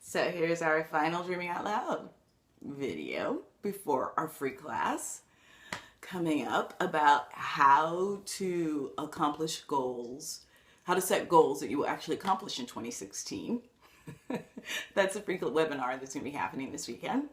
So here's our final Dreaming Out Loud video before our free class coming up about how to accomplish goals, how to set goals that you will actually accomplish in 2016. That's a free webinar that's going to be happening this weekend.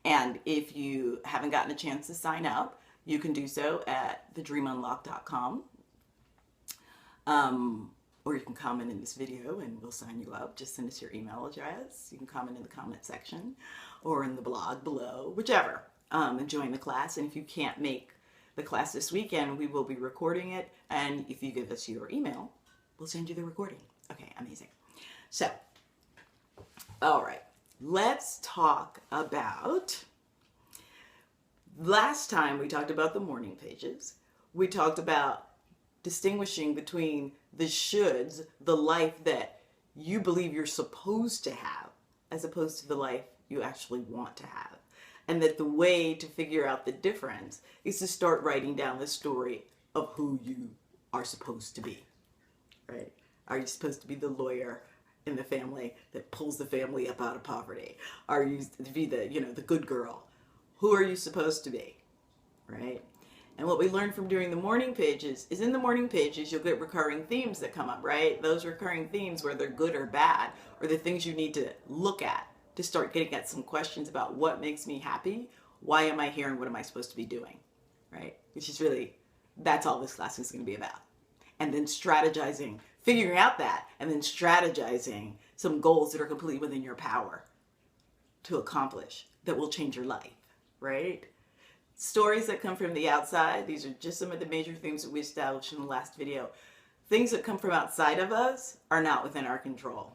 And if you haven't gotten a chance to sign up, you can do so at thedreamunlock.com. Or you can comment in this video and we'll sign you up. Just send us your email address. You can comment in the comment section or in the blog below, whichever, and join the class. And if you can't make the class this weekend, we will be recording it. And if you give us your email, we'll send you the recording. Okay, amazing. So, all right, let's talk about, last time we talked about the morning pages. We talked about distinguishing between the shoulds, the life that you believe you're supposed to have, as opposed to the life you actually want to have. And that the way to figure out the difference is to start writing down the story of who you are supposed to be, right? Are you supposed to be the lawyer in the family that pulls the family up out of poverty? Are you to be the, the good girl? Who are you supposed to be, right? And what we learned from doing the morning pages is in the morning pages, you'll get recurring themes that come up, right? Those recurring themes, whether they're good or bad, are the things you need to look at to start getting at some questions about what makes me happy, why am I here, and what am I supposed to be doing, right? Which is really, that's all this class is going to be about. And then strategizing, figuring out that, and then strategizing some goals that are completely within your power to accomplish that will change your life, right? Stories that come from the outside, these are just some of the major themes that we established in the last video. Things that come from outside of us are not within our control.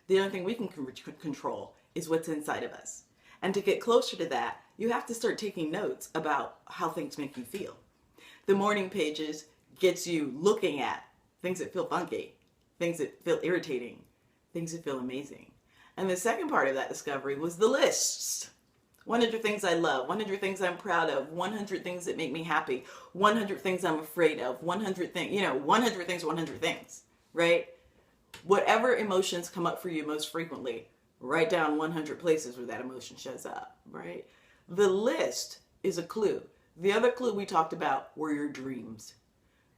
The only thing we can control is what's inside of us. And to get closer to that, you have to start taking notes about how things make you feel. The morning pages gets you looking at things that feel funky, things that feel irritating, things that feel amazing. And the second part of that discovery was the lists. 100 things I love, 100 things I'm proud of, 100 things that make me happy, 100 things I'm afraid of, 100 things, 100 things, 100 things, right? Whatever emotions come up for you most frequently, write down 100 places where that emotion shows up, right? The list is a clue. The other clue we talked about were your dreams.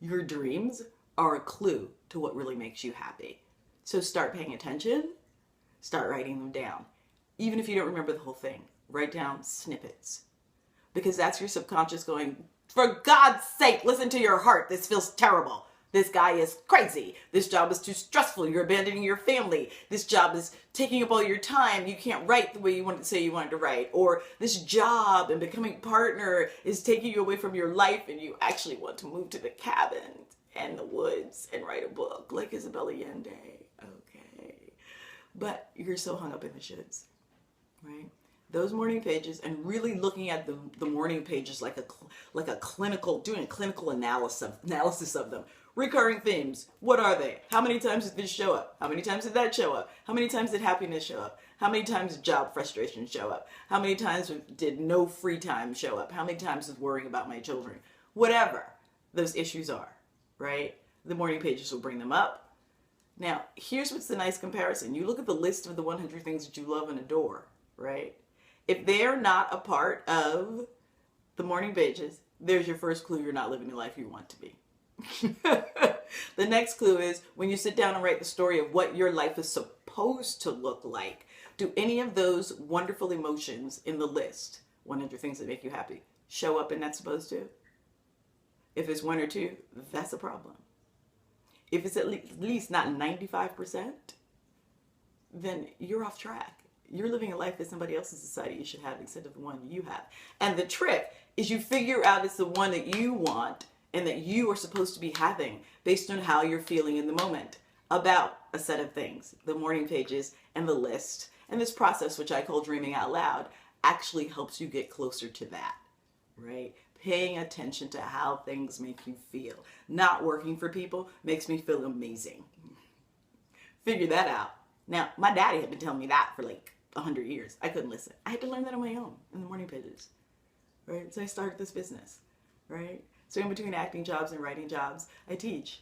Your dreams are a clue to what really makes you happy. So start paying attention, start writing them down. Even if you don't remember the whole thing, write down snippets, because that's your subconscious going, for God's sake, listen to your heart. This feels terrible. This guy is crazy. This job is too stressful. You're abandoning your family. This job is taking up all your time. You can't write the way you wanted to say you wanted to write. Or this job and becoming partner is taking you away from your life and you actually want to move to the cabin and the woods and write a book like Isabella Allende. Okay. But you're so hung up in the shoulds, right? Those morning pages, and really looking at the morning pages like a clinical, doing a clinical analysis of them. Recurring themes. What are they? How many times did this show up? How many times did that show up? How many times did happiness show up? How many times did job frustration show up? How many times did no free time show up? How many times was worrying about my children? Whatever those issues are, right? The morning pages will bring them up. Now, here's what's the nice comparison. You look at the list of the 100 things that you love and adore, right? If they're not a part of the morning pages, there's your first clue you're not living the life you want to be. The next clue is when you sit down and write the story of what your life is supposed to look like, do any of those wonderful emotions in the list, 100 things that make you happy, show up in that supposed to? If it's one or two, that's a problem. If it's at least not 95%, then you're off track. You're living a life that somebody else's society you should have instead of the one you have. And the trick is you figure out it's the one that you want and that you are supposed to be having based on how you're feeling in the moment about a set of things. The morning pages and the list and this process, which I call Dreaming Out Loud, actually helps you get closer to that, right? Paying attention to how things make you feel. Not working for people makes me feel amazing. Figure that out. Now, my daddy had been telling me that for like 100 years. I couldn't listen. I had to learn that on my own in the morning pages, right? So I started this business, right? So in between acting jobs and writing jobs, I teach,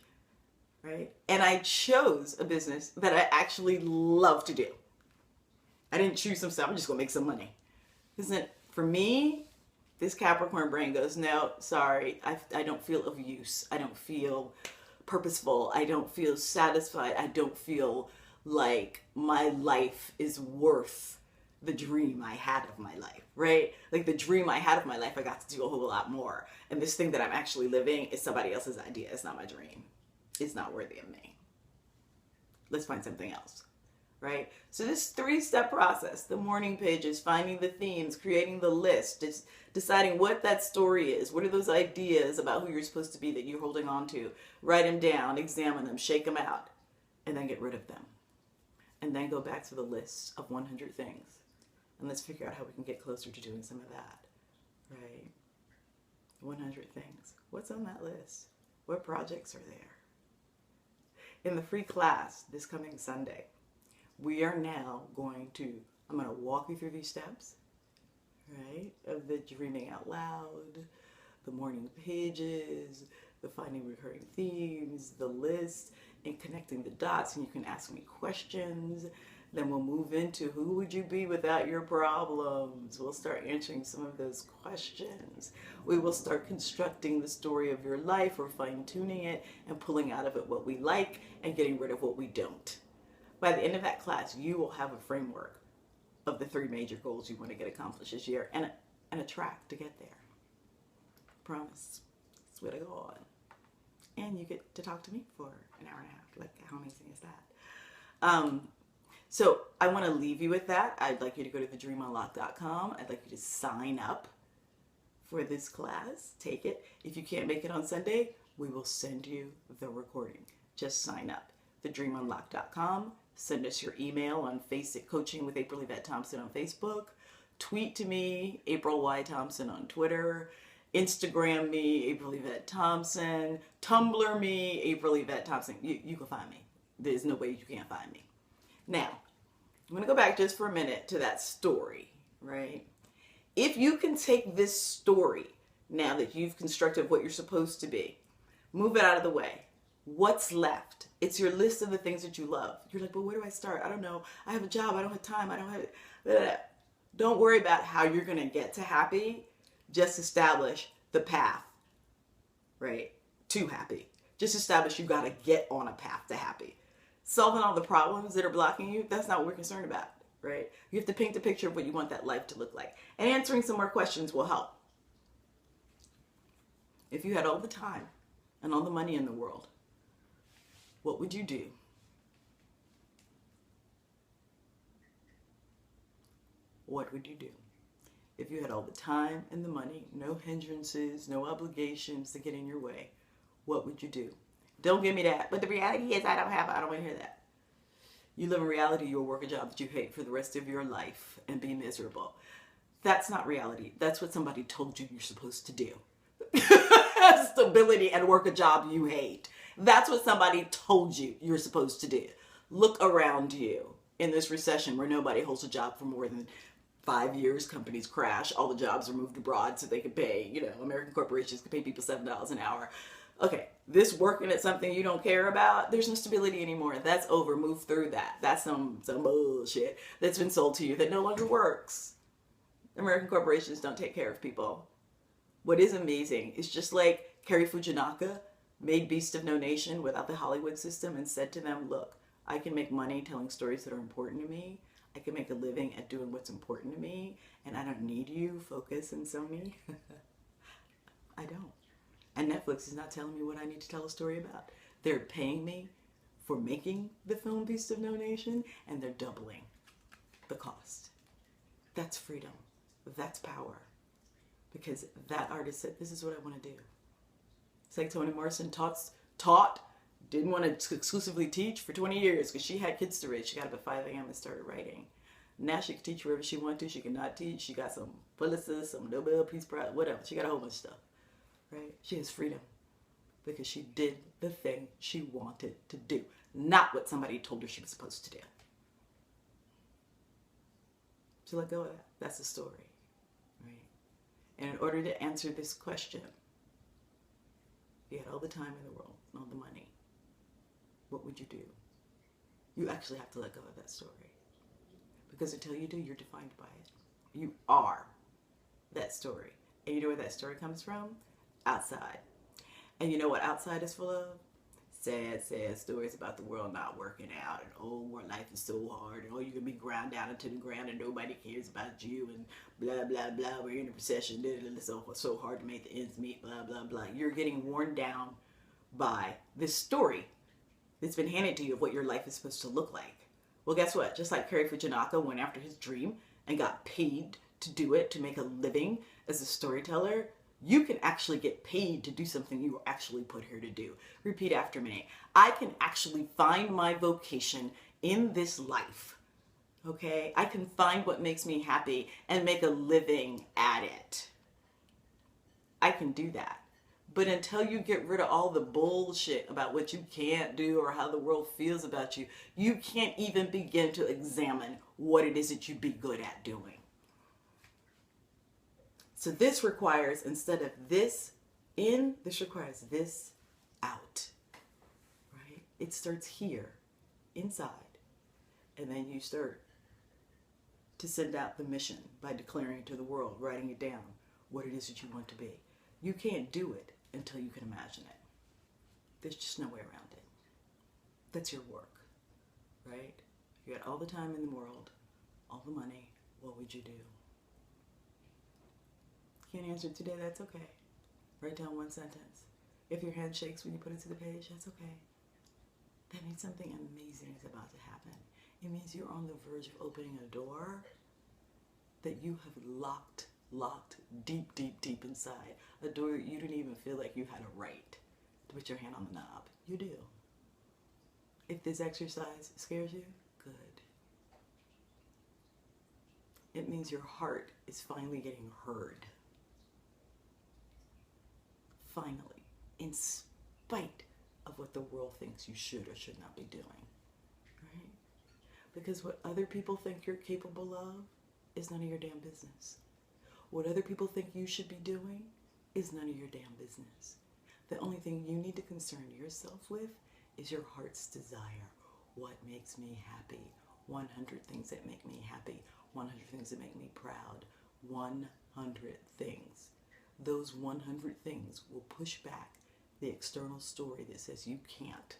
right? And I chose a business that I actually love to do. I didn't choose some stuff. I'm just going to make some money. Isn't it? For me, this Capricorn brain goes, no, sorry. I don't feel of use. I don't feel purposeful. I don't feel satisfied. I don't feel like my life is worth the dream I had of my life, right? Like the dream I had of my life, I got to do a whole lot more. And this thing that I'm actually living is somebody else's idea. It's not my dream. It's not worthy of me. Let's find something else, right? So this 3-step process, the morning pages, finding the themes, creating the list, deciding what that story is. What are those ideas about who you're supposed to be that you're holding on to? Write them down, examine them, shake them out, and then get rid of them. And then go back to the list of 100 things. And let's figure out how we can get closer to doing some of that, right? 100 things. What's on that list? What projects are there? In the free class this coming Sunday, we are now I'm going to walk you through these steps, right? Of the dreaming out loud, the morning pages, the finding recurring themes, the list, and connecting the dots. And you can ask me questions. Then we'll move into who would you be without your problems? We'll start answering some of those questions. We will start constructing the story of your life, or fine-tuning it and pulling out of it what we like and getting rid of what we don't. By the end of that class, you will have a framework of the 3 major goals you want to get accomplished this year and a track to get there. Promise. Swear to God. And you get to talk to me for an hour and a half. Like, how amazing is that? So I want to leave you with that. I'd like you to go to thedreamunlock.com. I'd like you to sign up for this class. Take it. If you can't make it on Sunday, we will send you the recording. Just sign up. Thedreamunlock.com. Send us your email on Facebook, Coaching with April Yvette Thompson on Facebook. Tweet to me, April Y. Thompson on Twitter. Instagram me, April Yvette Thompson. Tumblr me, April Yvette Thompson. You can find me. There's no way you can't find me. Now, I'm going to go back just for a minute to that story, right? If you can take this story, now that you've constructed what you're supposed to be, move it out of the way. What's left? It's your list of the things that you love. You're like, well, where do I start? I don't know. I have a job. I don't have time. I don't have it. Don't worry about how you're going to get to happy. Just establish the path, right, to happy. Just establish you got to get on a path to happy. Solving all the problems that are blocking you, that's not what we're concerned about, right? You have to paint the picture of what you want that life to look like. And answering some more questions will help. If you had all the time and all the money in the world, what would you do? What would you do? If you had all the time and the money, no hindrances, no obligations to get in your way, what would you do? Don't give me that. But the reality is I don't want to hear that. You live in reality, you'll work a job that you hate for the rest of your life and be miserable. That's not reality. That's what somebody told you you're supposed to do. Stability and work a job you hate. That's what somebody told you you're supposed to do. Look around you in this recession where nobody holds a job for more than 5 years. Companies crash. All the jobs are moved abroad so they can pay, American corporations can pay people $7 an hour. Okay, this working at something you don't care about, there's no stability anymore. That's over. Move through that. That's some bullshit that's been sold to you that no longer works. American corporations don't take care of people. What is amazing is just like Cary Fujinaka made Beast of No Nation without the Hollywood system and said to them, look, I can make money telling stories that are important to me. I can make a living at doing what's important to me, and I don't need you, Focus and Sony. I don't. And Netflix is not telling me what I need to tell a story about. They're paying me for making the film Beast of No Nation, and they're doubling the cost. That's freedom. That's power. Because that artist said, this is what I want to do. It's like Toni Morrison didn't want to exclusively teach for 20 years because she had kids to raise. She got up at 5 a.m. and started writing. Now she can teach wherever she wants to. She cannot teach. She got some Pulitzer, some Nobel Peace Prize, whatever. She got a whole bunch of stuff. Right? She has freedom because she did the thing she wanted to do, not what somebody told her she was supposed to do. So let go of that. That's the story. Right? And in order to answer this question, if you had all the time in the world and all the money, what would you do? You actually have to let go of that story. Because until you do, you're defined by it. You are that story. And you know where that story comes from? Outside. And you know what outside is full of? Sad, sad stories about the world not working out, and oh, our life is so hard, and oh, you're gonna be ground down into the ground, and nobody cares about you, and blah blah blah. We're in a recession. It's so hard to make the ends meet. Blah blah blah. You're getting worn down by this story that's been handed to you of what your life is supposed to look like. Well, guess what? Just like Kerry Fujinaka went after his dream and got paid to do it, to make a living as a storyteller, you can actually get paid to do something you were actually put here to do. Repeat after me. I can actually find my vocation in this life. Okay? I can find what makes me happy and make a living at it. I can do that. But until you get rid of all the bullshit about what you can't do or how the world feels about you, you can't even begin to examine what it is that you'd be good at doing. So this requires, instead of this in, this requires this out, right? It starts here, inside, and then you start to send out the mission by declaring to the world, writing it down, what it is that you want to be. You can't do it until you can imagine it. There's just no way around it. That's your work, right? You got all the time in the world, all the money, what would you do? Can't answer today, that's okay. Write down one sentence. If your hand shakes when you put it to the page, that's okay. That means something amazing is about to happen. It means you're on the verge of opening a door that you have locked deep, deep, deep inside. A door you didn't even feel like you had a right to put your hand on the knob. You do. If this exercise scares you, good. It means your heart is finally getting heard. Finally, in spite of what the world thinks you should or should not be doing, right? Because what other people think you're capable of is none of your damn business. What other people think you should be doing is none of your damn business. The only thing you need to concern yourself with is your heart's desire. What makes me happy? 100 things that make me happy. 100 things that make me proud. 100 things. Those 100 things will push back the external story that says you can't,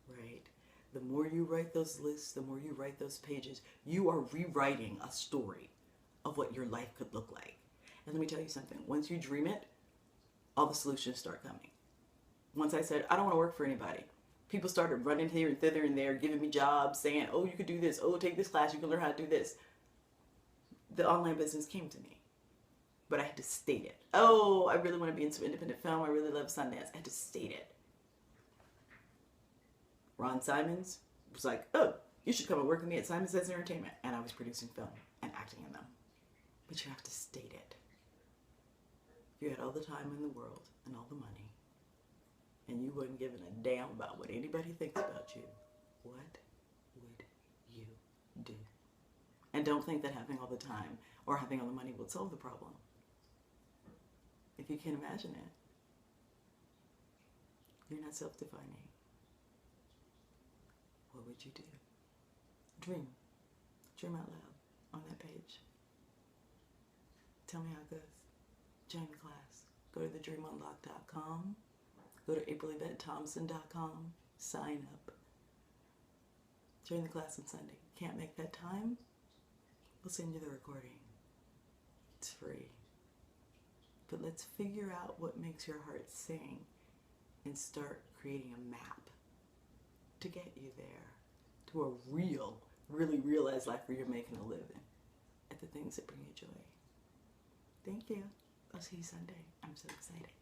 right? The more you write those lists, the more you write those pages, you are rewriting a story of what your life could look like. And let me tell you something. Once you dream it, all the solutions start coming. Once I said, I don't want to work for anybody, people started running here and thither and there, giving me jobs, saying, oh, you could do this. Oh, take this class. You can learn how to do this. The online business came to me. But I had to state it. Oh, I really want to be into independent film. I really love Sundance. I had to state it. Ron Simons was like, oh, you should come and work with me at Simon Says Entertainment. And I was producing film and acting in them. But you have to state it. If you had all the time in the world and all the money, and you wasn't giving a damn about what anybody thinks about you, what would you do? And don't think that having all the time or having all the money will solve the problem. If you can imagine it, you're not self-defining. What would you do? Dream. Dream out loud on that page. Tell me how it goes. Join the class. Go to thedreamunlock.com. Go to AprilYvetteThompson.com. Sign up. Join the class on Sunday. Can't make that time? We'll send you the recording. It's free. But let's figure out what makes your heart sing and start creating a map to get you there, to a real, really realized life where you're making a living at the things that bring you joy. Thank you. I'll see you Sunday. I'm so excited.